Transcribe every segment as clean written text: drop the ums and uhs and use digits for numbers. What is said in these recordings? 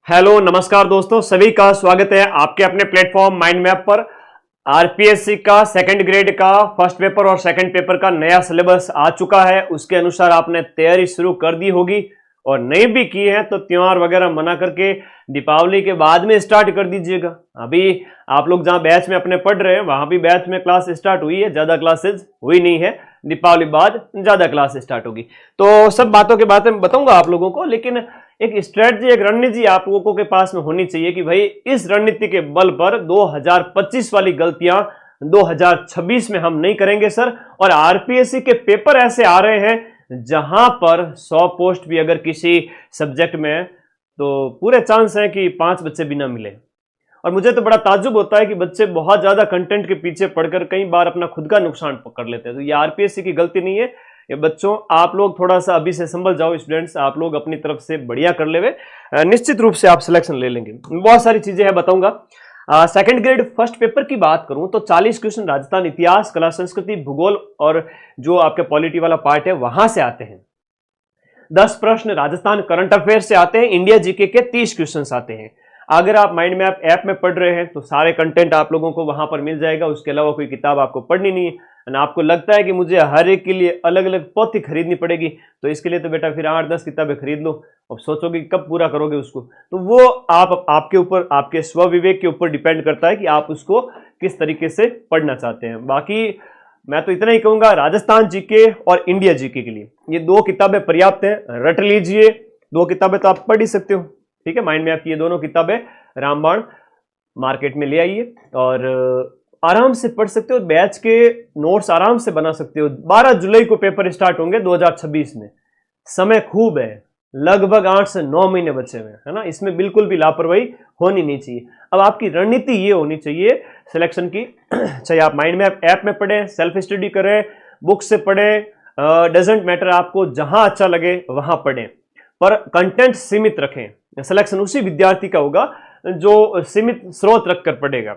Hello नमस्कार दोस्तों, सभी का स्वागत है आपके अपने प्लेटफॉर्म माइंड मैप पर। आरपीएससी का सेकंड ग्रेड का फर्स्ट पेपर और सेकंड पेपर का नया सिलेबस आ चुका है। उसके अनुसार आपने तैयारी शुरू कर दी होगी और नहीं भी की है तो त्योहार वगैरह मना करके दीपावली के बाद में स्टार्ट कर दीजिएगा। अभी आप लोग जहां बैच में अपने पढ़ रहे हैं वहां भी बैच में क्लास स्टार्ट हुई है, ज्यादा क्लासेस हुई नहीं है। दीपावली बाद ज्यादा क्लास स्टार्ट होगी तो सब बातों के बातें बताऊंगा आप लोगों को, लेकिन एक स्ट्रेटजी, एक रणनीति आप लोगों के पास में होनी चाहिए कि भाई इस रणनीति के बल पर 2025 वाली गलतियां 2026 में हम नहीं करेंगे सर। और आरपीएससी के पेपर ऐसे आ रहे हैं जहां पर 100 पोस्ट भी अगर किसी सब्जेक्ट में है तो पूरे चांस है कि 5 बच्चे भी ना मिले। और मुझे तो बड़ा ताज्जुब होता है कि बच्चे बहुत ज्यादा कंटेंट के पीछे पढ़कर कई बार अपना खुद का नुकसान पकड़ लेते हैं। तो ये आरपीएससी की गलती नहीं है। ये बच्चों आप लोग थोड़ा सा अभी से संभल जाओ, स्टूडेंट्स आप लोग अपनी तरफ से बढ़िया कर लेवे, निश्चित रूप से आप सिलेक्शन ले लेंगे। बहुत सारी चीजें हैं बताऊंगा। सेकंड ग्रेड फर्स्ट पेपर की बात करूं तो 40 क्वेश्चन राजस्थान इतिहास, कला, संस्कृति, भूगोल और जो आपके पॉलिटी वाला पार्ट है वहां से आते हैं। 10 प्रश्न राजस्थान करंट अफेयर से आते हैं। इंडिया जीके के 30 क्वेश्चन आते हैं। अगर आप माइंड मैप ऐप में पढ़ रहे हैं तो सारे कंटेंट आप लोगों को वहां पर मिल जाएगा। उसके अलावा कोई किताब आपको पढ़नी नहीं है। आपको लगता है कि मुझे हर एक के लिए अलग अलग पोथी खरीदनी पड़ेगी तो इसके लिए तो बेटा फिर 8-10 किताबें खरीद लो। अब सोचोगे कब पूरा करोगे उसको, तो वो आपके ऊपर, आपके स्व विवेक के ऊपर डिपेंड करता है कि आप उसको किस तरीके से पढ़ना चाहते हैं। बाकी मैं तो इतना ही कहूंगा, राजस्थान जीके और इंडिया जीके के लिए ये 2 किताबें पर्याप्त हैं, रट लीजिए। 2 किताबें तो आप पढ़ ही सकते हो, ठीक है। माइंड मैप की ये दोनों किताबें रामबाण मार्केट में ले आइए और आराम से पढ़ सकते हो। बैच के नोट्स आराम से बना सकते हो। 12 जुलाई को पेपर स्टार्ट होंगे 2026 में। समय खूब है, लगभग 8 से 9 महीने बचे हुए हैं, है ना। इसमें बिल्कुल भी लापरवाही होनी नहीं चाहिए। अब आपकी रणनीति ये होनी चाहिए सिलेक्शन की, चाहे आप माइंड मैप ऐप में पढ़ें, सेल्फ स्टडी करें, बुक से पढ़ें, डजेंट मैटर, आपको जहां अच्छा लगे वहां पढ़ें, पर कंटेंट सीमित रखें। सिलेक्शन उसी विद्यार्थी का होगा जो सीमित स्रोत रखकर पढ़ेगा।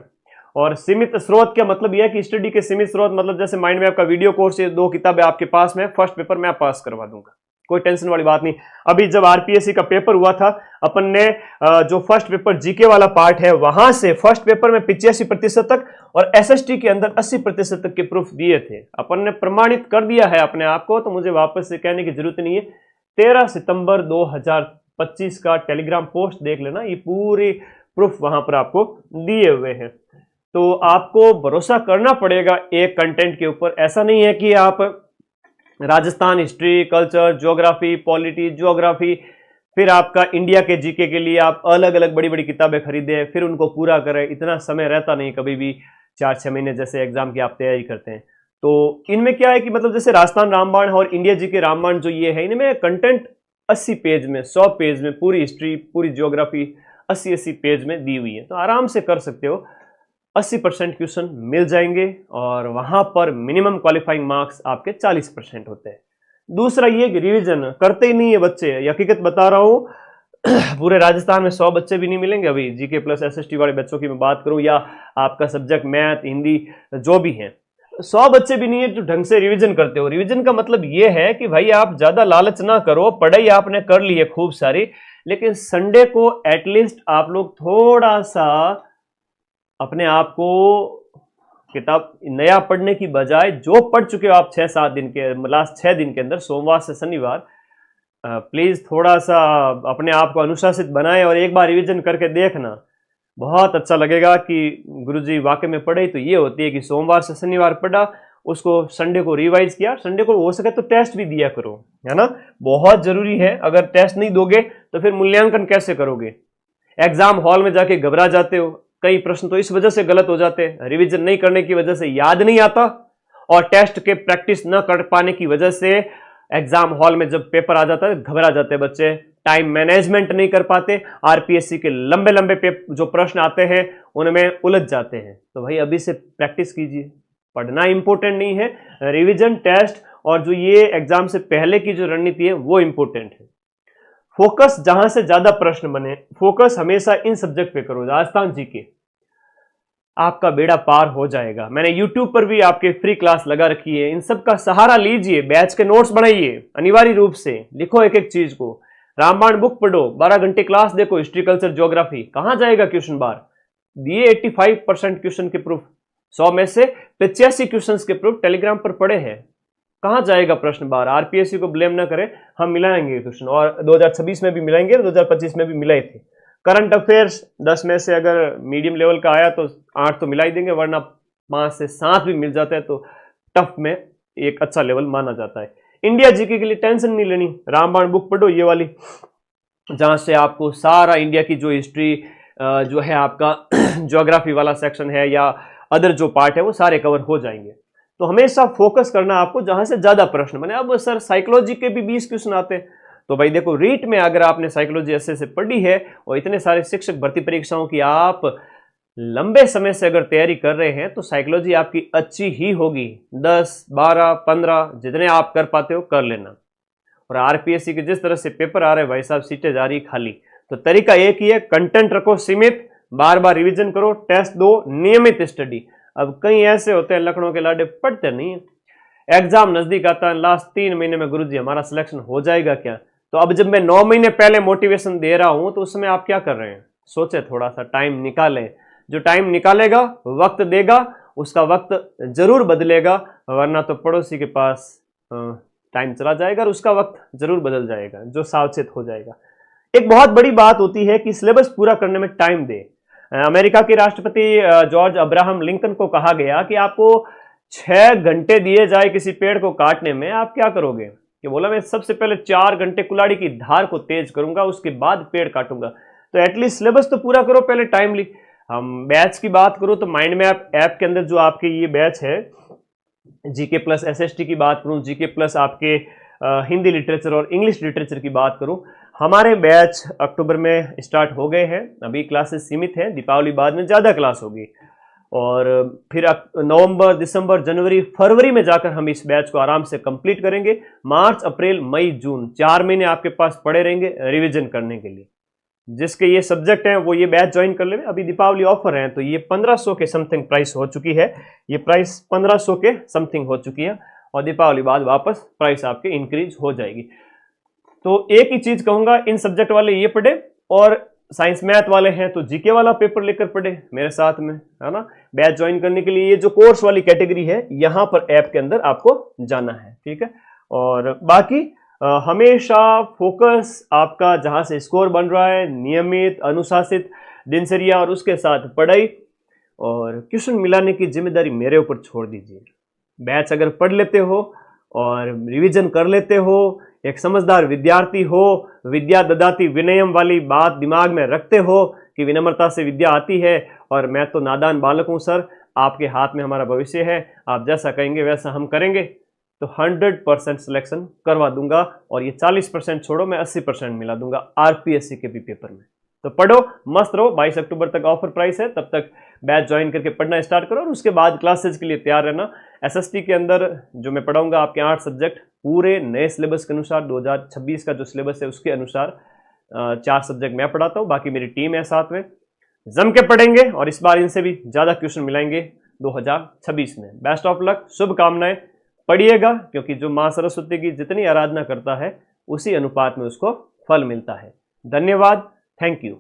और सीमित स्रोत क्या मतलब यह है कि स्टडी के सीमित स्रोत मतलब जैसे माइंड मैप का वीडियो कोर्स, ये 2 किताबें आपके पास में, फर्स्ट पेपर मैं पास करवा दूंगा, कोई टेंशन वाली बात नहीं। अभी जब आरपीएससी का पेपर हुआ था अपन ने जो फर्स्ट पेपर जीके वाला पार्ट है वहां से फर्स्ट पेपर में 85% तक और एसएसटी के अंदर 80% तक के प्रूफ दिए थे। अपन ने प्रमाणित कर दिया है अपने आप को, तो मुझे वापस से कहने की जरूरत नहीं है। 13 सितंबर 2025 का टेलीग्राम पोस्ट देख लेना, ये पूरे प्रूफ वहां पर आपको दिए हुए हैं। तो आपको भरोसा करना पड़ेगा एक कंटेंट के ऊपर। ऐसा नहीं है कि आप Rajasthan history, culture, geography, polity, geography, फिर आपका इंडिया के जीके के लिए आप अलग अलग बड़ी बड़ी किताबें खरीदें फिर उनको पूरा करें। इतना समय रहता नहीं कभी भी, 4-6 महीने जैसे एग्जाम की आप तैयारी करते हैं। तो इनमें क्या है कि मतलब जैसे राजस्थान रामबाण और इंडिया जीके रामबाण जो ये है, इनमें कंटेंट 80 पेज में, 100 पेज में पूरी हिस्ट्री, पूरी ज्योग्राफी 80-80 पेज में दी हुई है। तो आराम से कर सकते हो। 80% क्वेश्चन मिल जाएंगे और वहां पर मिनिमम क्वालिफाइंग मार्क्स आपके 40% होते हैं। दूसरा ये कि रिवीजन करते ही नहीं है बच्चे, हकीकत बता रहा हूं। पूरे राजस्थान में 100 बच्चे भी नहीं मिलेंगे। अभी जीके प्लस एसएसटी वाले बच्चों की मैं बात करूं या आपका सब्जेक्ट मैथ, हिंदी जो भी है, 100 बच्चे भी नहीं है जो ढंग से रिवीजन करते हो। रिवीजन का मतलब ये है कि भाई आप ज्यादा लालच ना करो, पढ़ाई आपने कर ली है खूब सारी, लेकिन संडे को एटलीस्ट आप लोग थोड़ा सा अपने आप को किताब नया पढ़ने की बजाय जो पढ़ चुके हो आप 6-7 दिन के, लास्ट 6 दिन के अंदर, सोमवार से शनिवार, प्लीज थोड़ा सा अपने आप को अनुशासित बनाएं और एक बार रिवीजन करके देखना। बहुत अच्छा लगेगा कि गुरुजी वाकई में पढ़ाई तो ये होती है कि सोमवार से शनिवार पढ़ा, उसको संडे को रिवाइज किया, संडे को हो सके तो टेस्ट भी दिया करो, है ना। बहुत जरूरी है। अगर टेस्ट नहीं दोगे तो फिर मूल्यांकन कैसे करोगे। एग्जाम हॉल में जाके घबरा जाते हो, कई प्रश्न तो इस वजह से गलत हो जाते हैं, रिवीजन नहीं करने की वजह से याद नहीं आता और टेस्ट के प्रैक्टिस न कर पाने की वजह से एग्जाम हॉल में जब पेपर आ जाता है घबरा जाते हैं बच्चे, टाइम मैनेजमेंट नहीं कर पाते, आरपीएससी के लंबे लंबे जो प्रश्न आते हैं उनमें उलझ जाते हैं। तो भाई अभी से प्रैक्टिस कीजिए। पढ़ना इंपॉर्टेंट नहीं है, रिवीजन, टेस्ट और जो ये एग्जाम से पहले की जो रणनीति है वो इंपॉर्टेंट है। फोकस जहां से ज्यादा प्रश्न बने, फोकस हमेशा इन सब्जेक्ट पे करो। राजस्थान जीके आपका बेड़ा पार हो जाएगा। मैंने YouTube पर भी आपके फ्री क्लास लगा रखी है, इन सब का सहारा लीजिए, बैच के नोट्स बनाइए, अनिवार्य रूप से लिखो एक एक चीज को। रामबाण बुक पढ़ो, 12 घंटे क्लास देखो, हिस्ट्री कल्चर ज्योग्राफी, कहां जाएगा क्वेश्चन बार? दिए 85% क्वेश्चन के प्रूफ, 100 में से 85 क्वेश्चंस के प्रूफ टेलीग्राम पर पड़े हैं, कहां जाएगा प्रश्न बार? आरपीएससी को ब्लेम ना करें, हम मिलाएंगे क्वेश्चन, और 2026 में भी मिलाएंगे, 2025 में भी मिलाए थे। करंट अफेयर्स 10 में से अगर मीडियम लेवल का आया तो 8 तो मिला ही देंगे, वरना 5 से 7 भी मिल जाता है तो टफ में एक अच्छा लेवल माना जाता है। इंडिया जीके के लिए टेंशन नहीं लेनी, रामबाण बुक पढ़ो ये वाली, जहां से आपको सारा इंडिया की जो हिस्ट्री जो है आपका ज्योग्राफी वाला सेक्शन है या अदर जो पार्ट है वो सारे कवर हो जाएंगे। तो हमेशा फोकस करना आपको जहां से ज्यादा प्रश्न बने। अब सर साइकोलॉजी के भी 20 क्वेश्चन आते हैं, तो भाई देखो रीट में अगर आपने साइकोलॉजी ऐसे से पढ़ी है और इतने सारे शिक्षक भर्ती परीक्षाओं की आप लंबे समय से अगर तैयारी कर रहे हैं तो साइकोलॉजी आपकी अच्छी ही होगी। 10, 12, 15 जितने आप कर पाते हो कर लेना। और आरपीएससी के जिस तरह से पेपर आ रहे हैं भाई साहब, सीटें जा रही खाली, तो तरीका एक ही है, कंटेंट रखो सीमित, बार बार रिवीजन करो, टेस्ट दो, नियमित स्टडी। अब कई ऐसे होते हैं लखनऊ के लाडे पढ़ते नहीं है, एग्जाम नजदीक आता है, लास्ट 3 महीने में गुरुजी हमारा सिलेक्शन हो जाएगा क्या? तो अब जब मैं 9 महीने पहले मोटिवेशन दे रहा हूं तो उस समय आप क्या कर रहे हैं? सोचे, थोड़ा सा टाइम निकालें। जो टाइम निकालेगा, वक्त देगा, उसका वक्त जरूर बदलेगा, वरना तो पड़ोसी के पास टाइम चला जाएगा और उसका वक्त जरूर बदल जाएगा, जो सावचेत हो जाएगा। एक बहुत बड़ी बात होती है कि सिलेबस पूरा करने में टाइम दे। अमेरिका के राष्ट्रपति जॉर्ज अब्राहम लिंकन को कहा गया कि आपको 6 घंटे दिए जाए किसी पेड़ को काटने में, आप क्या करोगे? कि बोला मैं सबसे पहले 4 घंटे कुल्हाड़ी की धार को तेज करूंगा, उसके बाद पेड़ काटूंगा। तो एटलीस्ट सिलेबस तो पूरा करो पहले टाइमली। हम बैच की बात करूं तो माइंड मैप ऐप के अंदर जो आपके ये बैच है, जीके प्लस एसएसटी की बात करूं, जीके प्लस आपके हिंदी लिटरेचर और इंग्लिश लिटरेचर की बात करूं, हमारे बैच अक्टूबर में स्टार्ट हो गए हैं। अभी क्लासेस सीमित हैं, दीपावली बाद में ज़्यादा क्लास होगी, और फिर नवंबर, दिसंबर, जनवरी, फरवरी में जाकर हम इस बैच को आराम से कंप्लीट करेंगे। मार्च, अप्रैल, मई, जून 4 महीने आपके पास पड़े रहेंगे रिवीजन करने के लिए। जिसके ये सब्जेक्ट हैं वो ये बैच ज्वाइन कर ले। अभी दीपावली ऑफर है तो ये 1500 के समथिंग प्राइस हो चुकी है, ये प्राइस 1500 के समथिंग हो चुकी है, और दीपावली बाद वापस प्राइस आपके इंक्रीज हो जाएगी। तो एक ही चीज कहूंगा, इन सब्जेक्ट वाले ये पढ़े, और साइंस मैथ वाले हैं तो जीके वाला पेपर लेकर पढ़े मेरे साथ में, है ना। बैच ज्वाइन करने के लिए ये जो कोर्स वाली कैटेगरी है यहां पर ऐप के अंदर आपको जाना है, ठीक है। और बाकी हमेशा फोकस आपका जहां से स्कोर बन रहा है, नियमित अनुशासित दिनचर्या और उसके साथ पढ़ाई और क्वेश्चन मिलाने की जिम्मेदारी मेरे ऊपर छोड़ दीजिए। बैच अगर पढ़ लेते हो और रिवीजन कर लेते हो, एक समझदार विद्यार्थी हो, विद्या ददाति विनयम वाली बात दिमाग में रखते हो कि विनम्रता से विद्या आती है, और मैं तो नादान बालक हूं सर, आपके हाथ में हमारा भविष्य है, आप जैसा कहेंगे वैसा हम करेंगे, तो 100% सिलेक्शन करवा दूंगा। और ये 40% छोड़ो, मैं 80% मिला दूंगा आरपीएससी के भी पेपर में। तो पढ़ो, मस्त रहो। 22 अक्टूबर तक ऑफर प्राइस है, तब तक बैच ज्वाइन करके पढ़ना स्टार्ट करो, और उसके बाद क्लासेज के लिए तैयार रहना। एसएसटी के अंदर जो मैं पढ़ाऊंगा आपके 8 सब्जेक्ट पूरे नए सिलेबस के अनुसार, 2026 का जो सिलेबस है उसके अनुसार 4 सब्जेक्ट मैं पढ़ाता हूँ, बाकी मेरी टीम है साथ में, जम के पढ़ेंगे और इस बार इनसे भी ज़्यादा क्वेश्चन मिलाएंगे 2026 में। बेस्ट ऑफ लक, शुभकामनाएं। पढ़िएगा, क्योंकि जो माँ सरस्वती की जितनी आराधना करता है उसी अनुपात में उसको फल मिलता है। धन्यवाद, थैंक यू।